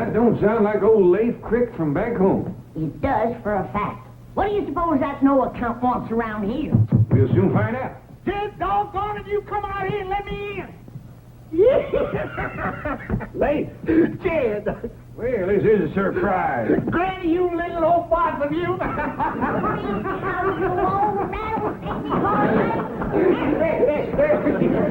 That don't sound like old Leif Crick from back home. It does for a fact. What do you suppose that no account wants around here? We'll soon find out. Just doggone it, you come out here and let me in. Leif! Jed! Well, this is a surprise. Granny, you little old boss of you!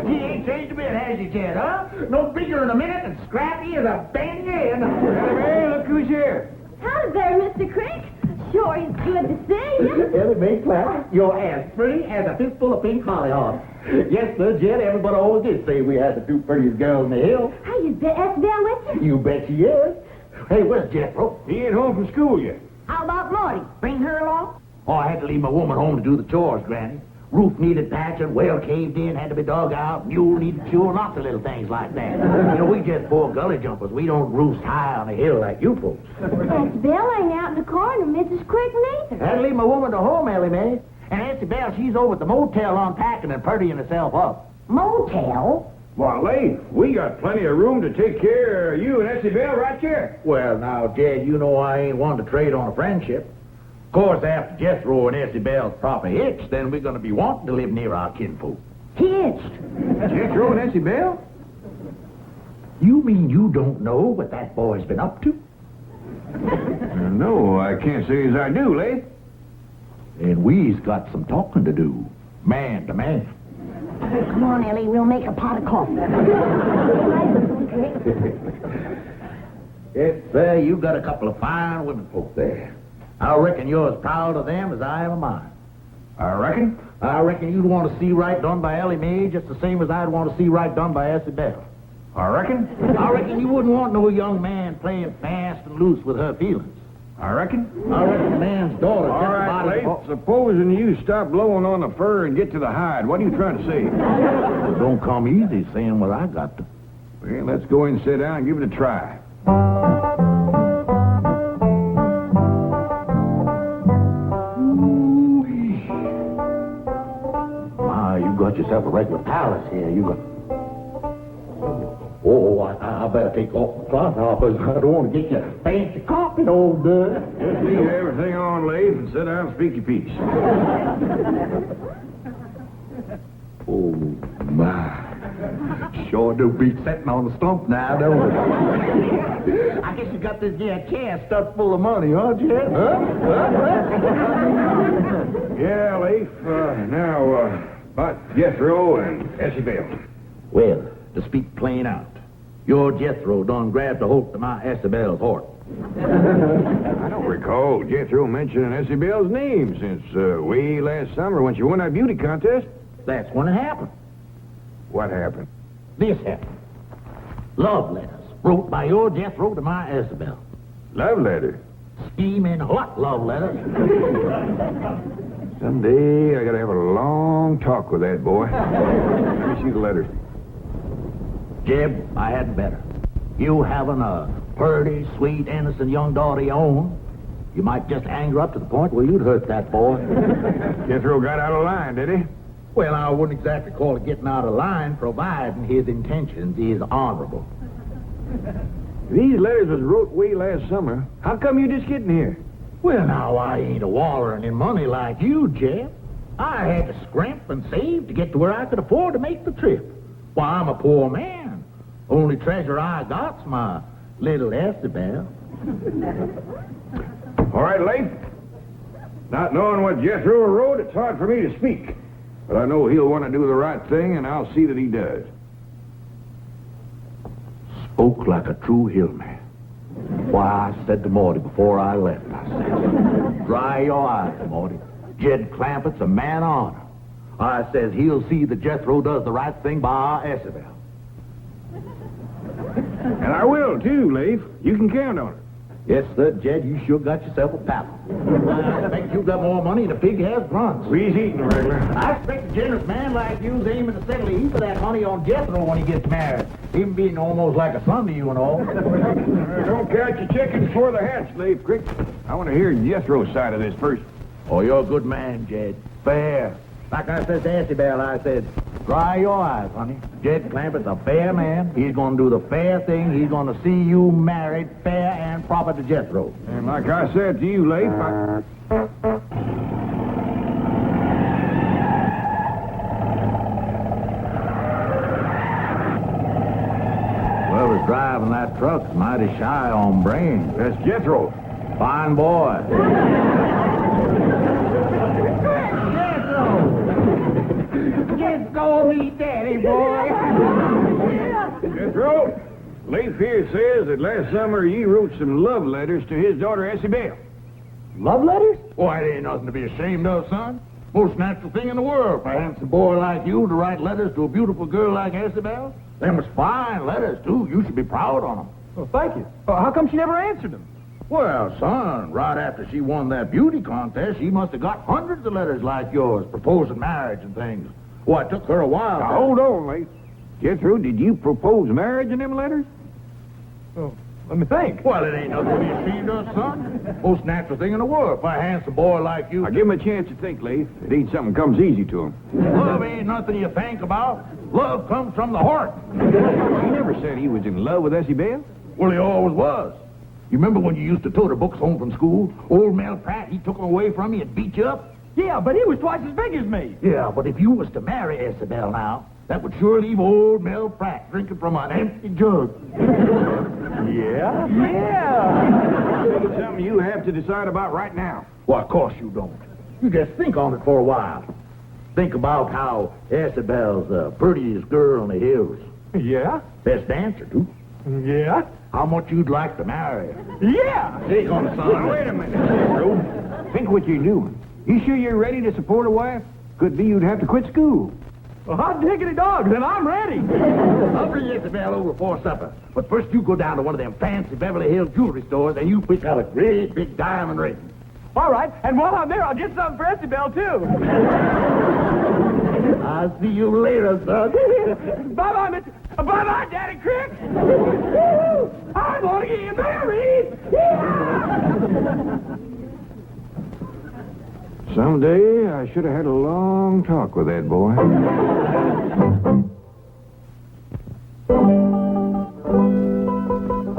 He ain't changed a bit, has he, Jed, huh? No bigger in a minute and scrappy as a banyan. Hey, look who's here. Howdy there, Mr. Crick. Sure is good to see you. Elly Mae Clampett, you're as pretty as a fistful of pink hollyhocks. Yes, sir, Jed, everybody always did say we had the two prettiest girls in the hill. Hey, is the Esbel with you? You bet she is. Hey, where's Jethro? He ain't home from school yet. How about Morty? Bring her along? Oh, I had to leave my woman home to do the chores, Granny. Roof needed patching, well caved in, had to be dug out, mule needed fuel, lots of little things like that. You know, we just poor gully jumpers. We don't roost high on the hill like you folks. Esbel ain't out in the corner, Mrs. Crick neither. Had to leave my woman to home, Elly Mae. And Auntie Belle, she's over at the motel unpacking and purdying herself up. Motel? Why, Leif, we got plenty of room to take care of you and Essie Bell right here. Well, now, Jed, you know I ain't one to trade on a friendship. Of course, after Jethro and Essie Bell's proper hitch, then we're going to be wanting to live near our kinfolk. Hitched. Jethro and Essie Bell? You mean you don't know what that boy's been up to? No, I can't say as I do, Leif. And we's got some talking to do, man to man. Come on, Elly, we'll make a pot of coffee. Yes, you got a couple of fine women folk there. I reckon you're as proud of them as I am of mine. I reckon. I reckon you'd want to see right done by Elly Mae just the same as I'd want to see right done by Essie Bell. I reckon. I reckon you wouldn't want no young man playing fast and loose with her feelings. I reckon. I reckon a man's daughter... All right, Leif, supposing you stop blowing on the fur and get to the hide, what are you trying to say? Well, don't come easy saying what I got to. Well, let's go in and sit down and give it a try. You got yourself a regular palace here. You got... Oh, I better take off my cloth off. I don't want to get you fancy coffee, old Just leave everything on, Leif, and sit down and speak your piece. Oh, my. Sure do beat sitting on the stump now, don't it? I guess you got this here chair stuffed full of money, huh, Jed? Yeah, Leif. Now, about Jethro and Essie Bell. Well, to speak plain out, your Jethro done grabbed a hold to my Essie Bell's heart. I don't recall Jethro mentioning Essie Bell's name since way last summer when she won that beauty contest. That's when it happened. What happened? This happened. Love letters wrote by your Jethro to my Essie Bell. Love letter? Steaming hot love letters. Someday I gotta have a long talk with that boy. Let me see the letters. Jeb, I hadn't better. You having a pretty, sweet, innocent young daughter of your own, you might just anger up to the point where you'd hurt that boy. Jethro got out of line, did he? Well, I wouldn't exactly call it getting out of line, providing his intentions is honorable. These letters was wrote way last summer. How come you just getting here? Well, now, I ain't a wallering in money like you, Jeb. I had to scrimp and save to get to where I could afford to make the trip. Why, I'm a poor man. Only treasure I got's my little Essie Bell. All right, Leif. Not knowing what Jethro wrote, it's hard for me to speak. But I know he'll want to do the right thing, and I'll see that he does. Spoke like a true hillman. Why, I said to Morty before I left, I said, dry your eyes, Morty. Jed Clampett's a man of honor. I says he'll see that Jethro does the right thing by our Essie Bell. And I will, too, Leif. You can count on it. Yes, sir, Jed, you sure got yourself a pal. I expect you got more money than a pig has runs. We's eating regular. I expect a generous man like you's aiming to settle a heap of that honey on Jethro when he gets married. Him being almost like a son to you and all. Don't count your chickens before the hatch, Leif Crick. I want to hear Jethro's side of this first. Oh, you're a good man, Jed. Fair. Like I said to Essie Bell, I said, Dry your eyes, honey. Jed Clampett's a fair man. He's going to do the fair thing. He's going to see you married fair and proper to Jethro. And like I said to you, Leif, Whoever's driving that truck's mighty shy on brains. that's Jethro. Fine boy. Just go meet Daddy, boy. Jethro, Leif here says that last summer you wrote some love letters to his daughter, Essie. Love letters? Why, it ain't nothing to be ashamed of, son. Most natural thing in the world for a handsome boy like you to write letters to a beautiful girl like Isabel. Them was fine letters, too. You should be proud on them. Well, thank you. How come she never answered them? Well, son, right after she won that beauty contest, she must have got hundreds of letters like yours, proposing marriage and things. Well, it took her a while. Now, hold on, Leif. Jethro, did you propose marriage in them letters? Oh, let me think. Well, it ain't nothing to be ashamed of, son. Most natural thing in the world for a handsome boy like you. Now, give him a chance to think, Leif. It ain't something comes easy to him. Love ain't nothing you think about. Love comes from the heart. He never said he was in love with Essie Bell. Well, he always was. You remember when you used to tote the books home from school? Old Mel Pratt, he took them away from you and beat you up? Yeah, but he was twice as big as me. Yeah, but if you was to marry Isabel now, that would sure leave old Mel Pratt drinking from an empty jug. Yeah? Yeah. It's something you have to decide about right now. Well, of course you don't. You just think on it for a while. Think about how Isabel's the prettiest girl in the hills. Yeah? Best dancer, too. Yeah? How much you'd like to marry her. Yeah! Take on the Now, son. wait a minute, Jethro. Think what you're doing. You sure you're ready to support a wife? Could be you'd have to quit school. Well, hot diggity dogs, and I'm ready. I'll bring Isabel over for supper. But first you go down to one of them fancy Beverly Hills jewelry stores and you pick out a great big diamond ring. All right, and while I'm there, I'll get something for Isabel, too. I'll see you later, son. Bye-bye, Mr. Bye-bye, Daddy Crick. I'm going to get married. Someday I should have had a long talk with that boy.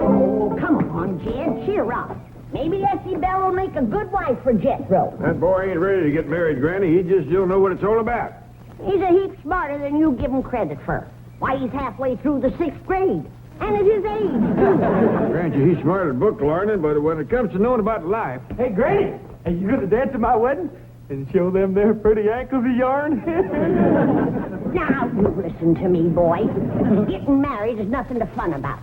Oh, come on, Jed. Cheer up. Maybe Essie Bell will make a good wife for Jethro. That boy ain't ready to get married, Granny. He just don't know what it's all about. He's a heap smarter than you give him credit for. Why, he's halfway through the 6th grade. And at his age, too. Grant you, he's smart at book learning, but when it comes to knowing about life... Hey, Granny, are you going to dance at my wedding? And show them their pretty ankles of yarn? Now, you listen to me, boy. Getting married is nothing to fun about.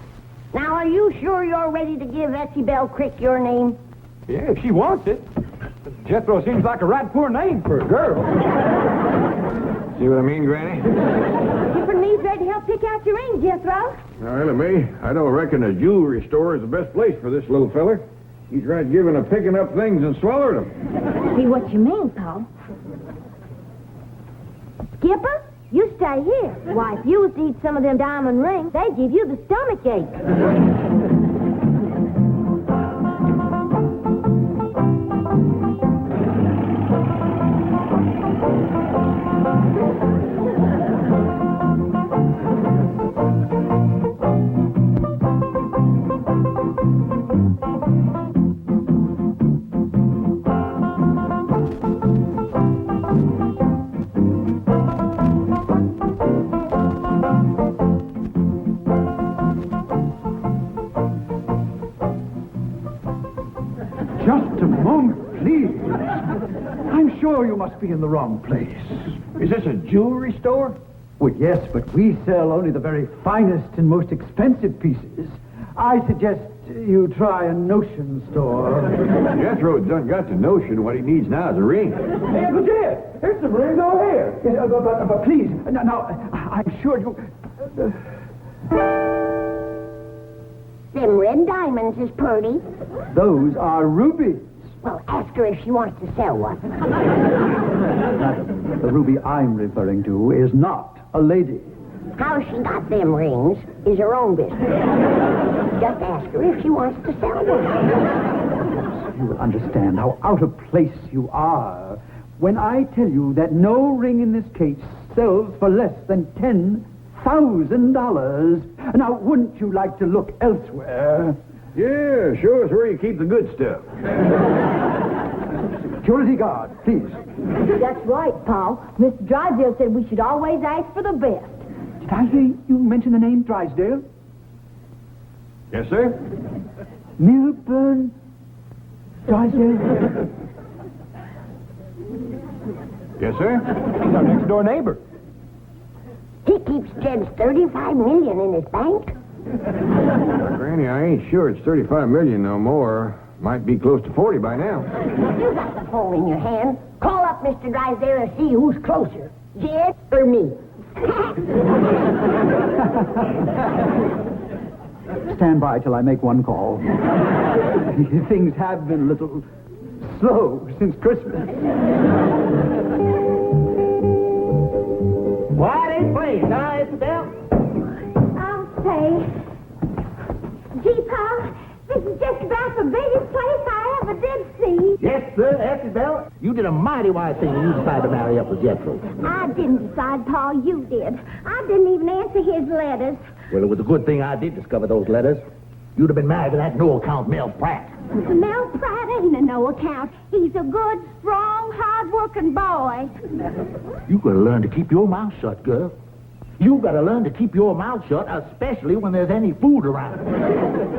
Now, are you sure you're ready to give Essie Bell Crick your name? Yeah, if she wants it. Jethro seems like a right poor name for a girl. See what I mean, Granny? Different needs ready to help pick out your ring, Jethro. Now, Elly, me, I don't reckon a jewelry store is the best place for this little feller. He's right giving a picking up things and swallowing them. See what you mean, Paul. Skipper, you stay here. Why, if you was to eat some of them diamond rings, they'd give you the stomach ache. Just a moment, please. I'm sure you must be in the wrong place. Is this a jewelry store? Well, yes, but we sell only the very finest and most expensive pieces. I suggest you try a notion store. Jethro done got the notion what he needs now is a ring. Hey, Uncle Jed, here's some rings over here. Yes, but please, now, I'm sure you... Them red diamonds is pretty. Those are rubies. Well, ask her if she wants to sell one. Madam, the ruby I'm referring to is not a lady. How she got them rings is her own business. Just ask her if she wants to sell one. You will understand how out of place you are when I tell you that no ring in this case sells for less than $10,000. Now, wouldn't you like to look elsewhere? Yeah, show us where you keep the good stuff. Security guard, please. That's right, Paul. Mr. Drysdale said we should always ask for the best. Did I hear you mention the name Drysdale? Yes, sir? Milburn Drysdale? Yes, sir? He's our next door neighbor. He keeps Jed's $35 million in his bank. Granny, I ain't sure it's 35 million no more. Might be close to 40 by now. You got the phone in your hand. Call up Mr. Drysdale and see who's closer, Jed or me. Stand by till I make one call. Things have been a little slow since Christmas. Why it ain't playing, huh, Isabel? I'll say. Gee, Paul, this is just about the biggest place I ever did see. Yes, sir, Isabel. You did a mighty wise thing when you decided to marry up with Jethro. I didn't decide, Paul, you did. I didn't even answer his letters. Well, it was a good thing I did discover those letters. You'd have been married to that no-account Mel Pratt. Mel Pratt ain't a no account. He's a good, strong, hard-working boy. You gotta learn to keep your mouth shut, girl. You gotta learn to keep your mouth shut, especially when there's any food around.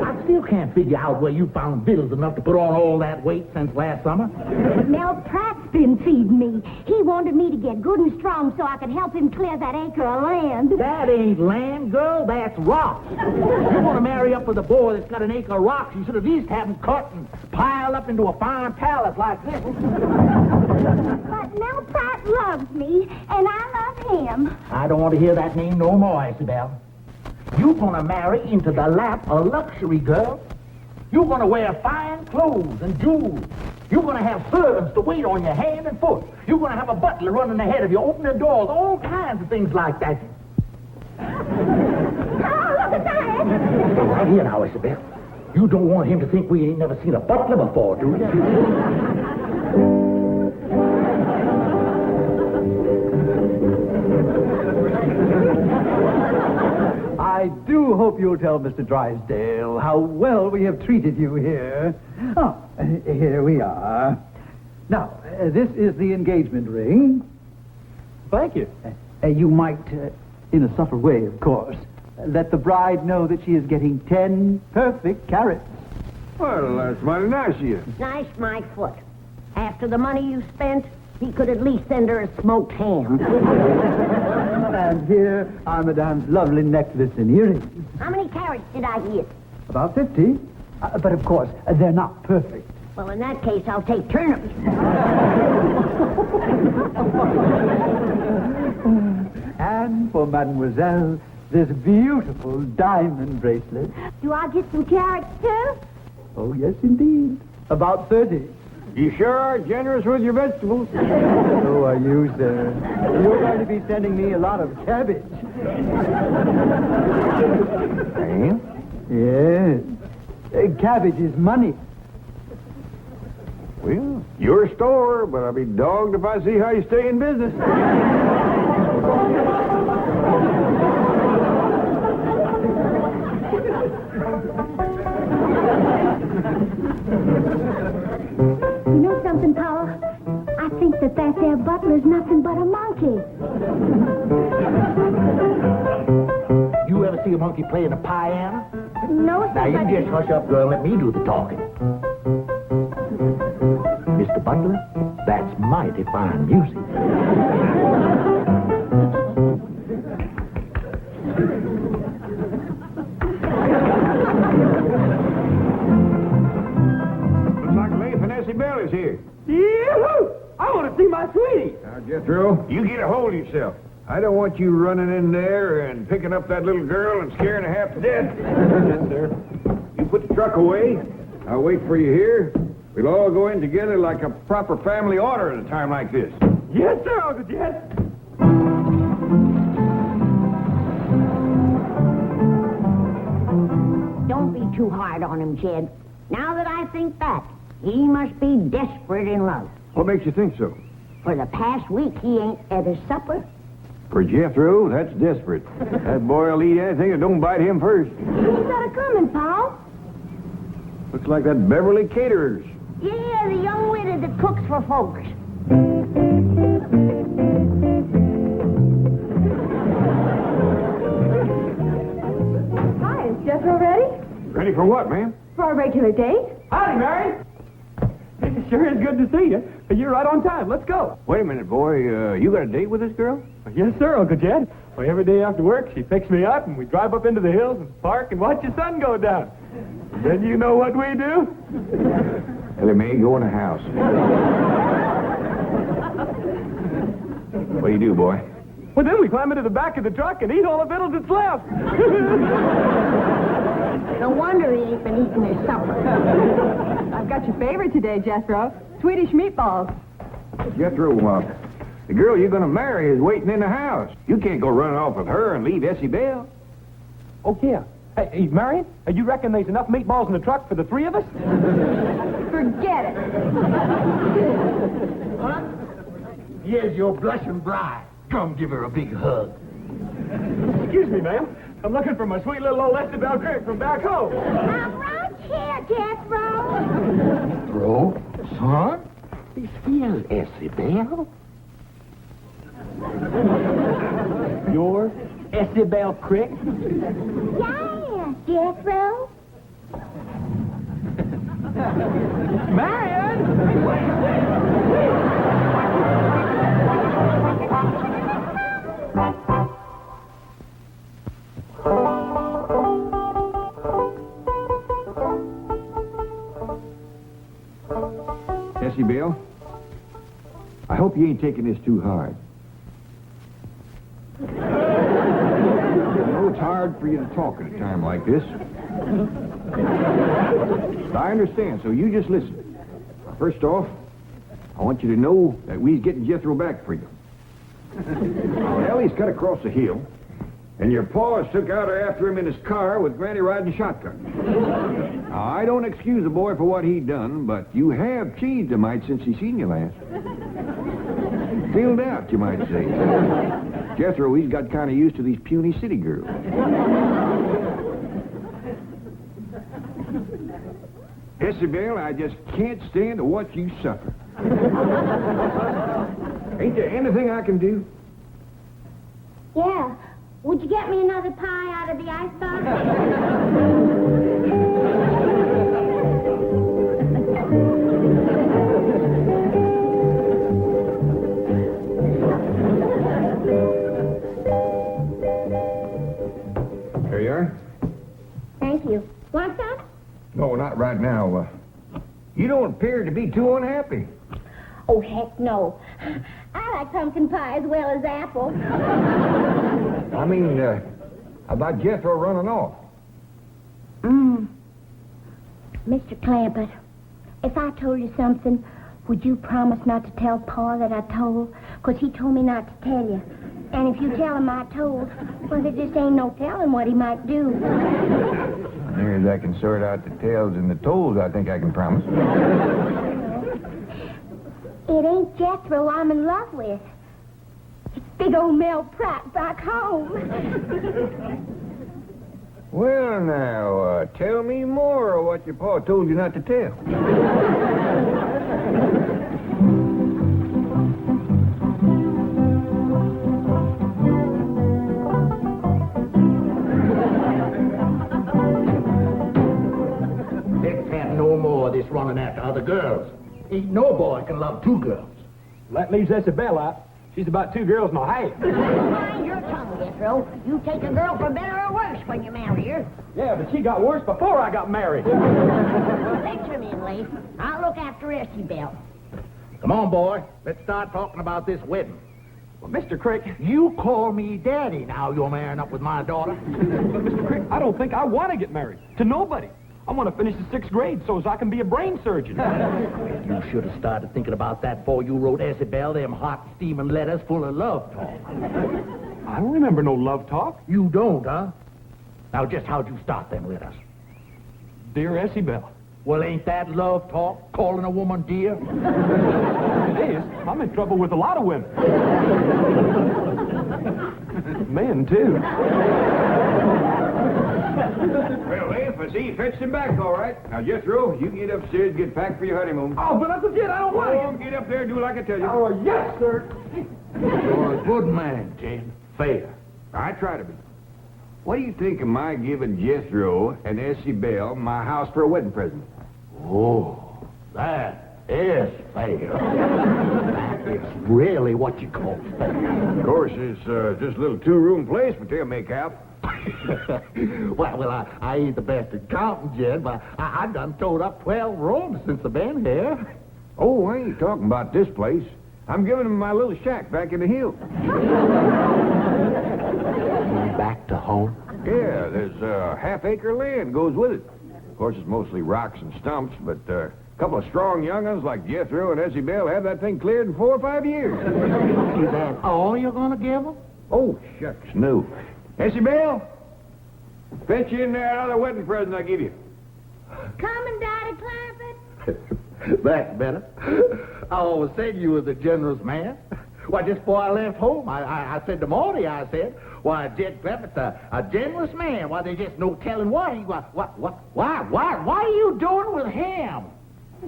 I still can't figure out where you found victuals enough to put on all that weight since last summer. Mel Pratt's been feeding me. He wanted me to get good and strong so I could help him clear that acre of land. That ain't land, girl. That's rocks. You want to marry up with a boy that's got an acre of rocks, you should at least have him cut and piled up into a fine palace like this. But Mel Pratt loves me, and I love him. I don't want to hear that name no more, Isabel. You're gonna marry into the lap of luxury, girl. You're gonna wear fine clothes and jewels. You're gonna have servants to wait on your hand and foot. You're gonna have a butler running ahead of you, opening doors, all kinds of things like that. Oh, look at that! Right here now, Isabel. You don't want him to think we ain't never seen a butler before, do you? I do hope you'll tell Mr. Drysdale how well we have treated you here. Oh, here we are. Now, this is the engagement ring. Thank you. You might, in a subtle way, of course, let the bride know that she is getting 10 perfect carats. Well, that's mighty nice of you. Nice, my foot. After the money you spent, he could at least send her a smoked ham. And here are Madame's lovely necklace and earrings. How many carats did I hit? About 50. But of course, they're not perfect. Well, in that case, I'll take turnips. And for Mademoiselle, this beautiful diamond bracelet. Do I get some carrots, too? Oh, yes, indeed. About 30. You sure are generous with your vegetables. So are you, sir. You're going to be sending me a lot of cabbage. Yes. Cabbage is money. Well, your store, but I'll be dogged if I see how you stay in business. You know something, Paul? I think that there butler's nothing but a monkey. You ever see a monkey playing a piano? No, sir. Now, you just hush up, girl, and let me do the talking. Mr. Butler, that's mighty fine music. Looks like Leif and Essie Bell is here. Yee-hoo! I want to see my sweetie. Now, Jethro, you get a hold of yourself. I don't want you running in there and picking up that little girl and scaring her half to death. Yes, sir. You put the truck away. I'll wait for you here. We'll all go in together like a proper family order at a time like this. Yes, sir, Uncle Jed. Don't be too hard on him, Jed. Now that I think back, he must be desperate in love. What makes you think so? For the past week, he ain't at his supper. For Jethro, that's desperate. That boy will eat anything that don't bite him first. Who's that a-coming, Pa? Looks like that Beverly Caterers. Yeah, the young widow that cooks for folks. Hi, is Jethro ready? Ready for what, ma'am? For our regular date? Howdy, Mary. It sure is good to see you. You're right on time. Let's go. Wait a minute, boy. You got a date with this girl? Yes, sir, Uncle Jed. Well, every day after work, she picks me up, and we drive up into the hills and park and watch the sun go down. Then you know what we do? Elly may go in the house. What do you do, boy? Well, then we climb into the back of the truck and eat all the victuals that's left. No wonder he ain't been eating his supper. I've got your favorite today, Jethro. Swedish meatballs. Jethro, the girl you're going to marry is waiting in the house. You can't go running off with her and leave Essie Bell. Oh, yeah. Hey, Marion, you reckon there's enough meatballs in the truck for the three of us? Forget it. Here's your blushing bride. Come give her a big hug. Excuse me, ma'am. I'm looking for my sweet little old Essie Bell Crick from back home. I'm right here, Jethro. Bro, son, this here's Essie Bell. Your Essie Bell Crick? Yeah, Jethro. Essie Bell, I hope you ain't taking this too hard. I know it's hard for you to talk at a time like this. I understand, so you just listen. First off, I want you to know that we's getting Jethro back for you. Ellie's cut across the hill, and your pa's took out after him in his car with Granny riding shotgun. Now, I don't excuse the boy for what he done, but you have changed a mite since he seen you last. Filled out, you might say. Jethro, he's got kind of used to these puny city girls. Isabel, I just can't stand to watch you suffer. Ain't there anything I can do? Yeah. Would you get me another pie out of the icebox? There you are. Thank you. Want some? No, not right now. You don't appear to be too unhappy. Oh, heck no. I like pumpkin pie as well as apple. I mean, about Jethro running off. Mr. Clampett, if I told you something, would you promise not to tell Pa that I told? 'Cause he told me not to tell you. And if you tell him I told, well, there just ain't no telling what he might do. Near as I can sort out the tails and the tolls, I think I can promise. It ain't Jethro I'm in love with. It's big old Mel Pratt back home. Well, now, tell me more of what your pa told you not to tell. Let's have no more of this running after other girls. Ain't no boy can love two girls. That leaves Isabel out. She's about 2 girls my height. Mind your tongue, Jethro. You take a girl for better or worse when you marry her. Yeah, but she got worse before I got married. Picture me, Elly. I'll look after Essie Bell. Come on, boy. Let's start talking about this wedding. Well, Mr. Crick, You call me daddy now you're marrying up with my daughter. but Mr. Crick, I don't think I want to get married to nobody. I want to finish the 6th grade so as I can be a brain surgeon. You should have started thinking about that before you wrote Isabel them hot, steaming letters full of love talk. I don't remember no love talk. You don't, huh? Now, just how'd you start them letters? Dear Essie Bell. Well, ain't that love talk, calling a woman dear? It is. I'm in trouble with a lot of women. Men, too. Well, Leif, I see you fetched him back all right. Now, Jethro, you get upstairs and get packed for your honeymoon. Oh, but Uncle Jed, I don't want to. Get up there and do like I tell you. Oh, yes, sir. You're a good man, Jed. Fair. I try to be. What do you think of my giving Jethro and Essie Bell my house for a wedding present? Oh, that is fair. That is really what you call fair. Of course, it's just a little two-room place, but they'll make out. well, I ain't the best at counting, Jed, but I done towed up 12 rooms since I've been here. Oh, I ain't talking about this place. I'm giving them my little shack back in the hills. Back to home? Yeah, there's a half-acre land goes with it. Of course, it's mostly rocks and stumps, but a couple of strong young'uns like Jethro and Essie Bell have that thing cleared in 4 or 5 years. Is that all you're going to give them? Oh, shucks, no. Essie Bell, fetch in that other wedding present I give you. Coming, Daddy Clampett. That's better. I always said you was a generous man. Why, just before I left home, I said to Morty, I said, why, Jed Clempett's a generous man. Why, there's just no telling why are you doing with him?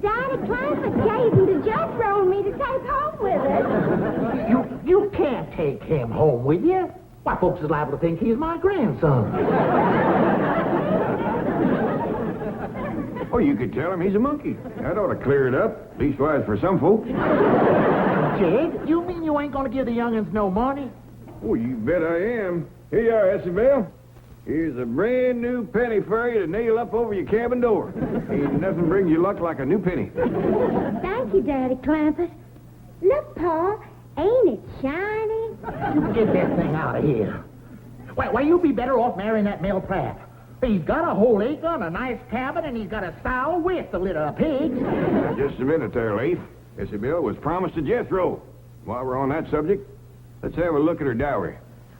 Daddy Clampett gave him to Jethro and me to take home with us. You can't take him home with you. Why, folks is liable to think he's my grandson. Oh, you could tell him he's a monkey. That ought to clear it up, leastwise for some folks. Jed, you mean you ain't gonna give the young'uns no money? Oh, you bet I am. Here you are, Essie Bell. Here's a brand new penny for you to nail up over your cabin door. Ain't nothing brings you luck like a new penny. Thank you, Daddy Clampett. Look, Pa, ain't it shiny? Get that thing out of here. Why, you'd be better off marrying that Mel Pratt. He's got a whole acre and a nice cabin, and he's got a sow with a litter of pigs. Now, just a minute there, Leif. Essie Bell was promised to Jethro. While we're on that subject, let's have a look at her dowry.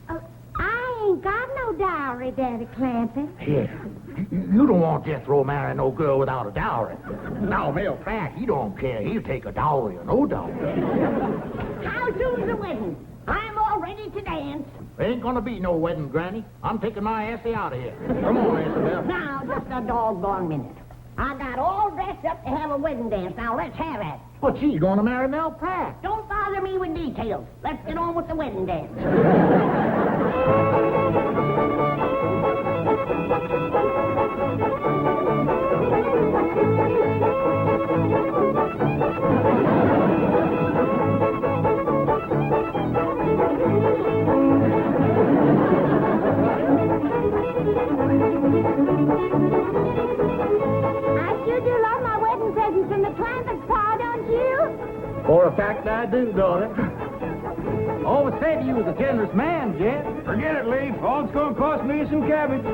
I ain't got no dowry, Daddy Clampett. Here, you don't want Jethro marrying no girl without a dowry. Now, Mel Pratt, he don't care. He'll take a dowry or no dowry. How soon's the wedding? I'm all ready to dance. Ain't gonna be no wedding, Granny. I'm taking my Essie out of here. Come on, Isabel. Now, just a doggone minute. I got all dressed up to have a wedding dance. Now, let's have it. But she's gonna marry Mel Pratt. Don't bother me with details. Let's get on with the wedding dance. I sure do love my wedding presents in the Clampetts, Pa, don't you? For a fact, I do, daughter. Always said you was a generous man, Jed. Forget it, Leif. All it's going to cost me is some cabbage.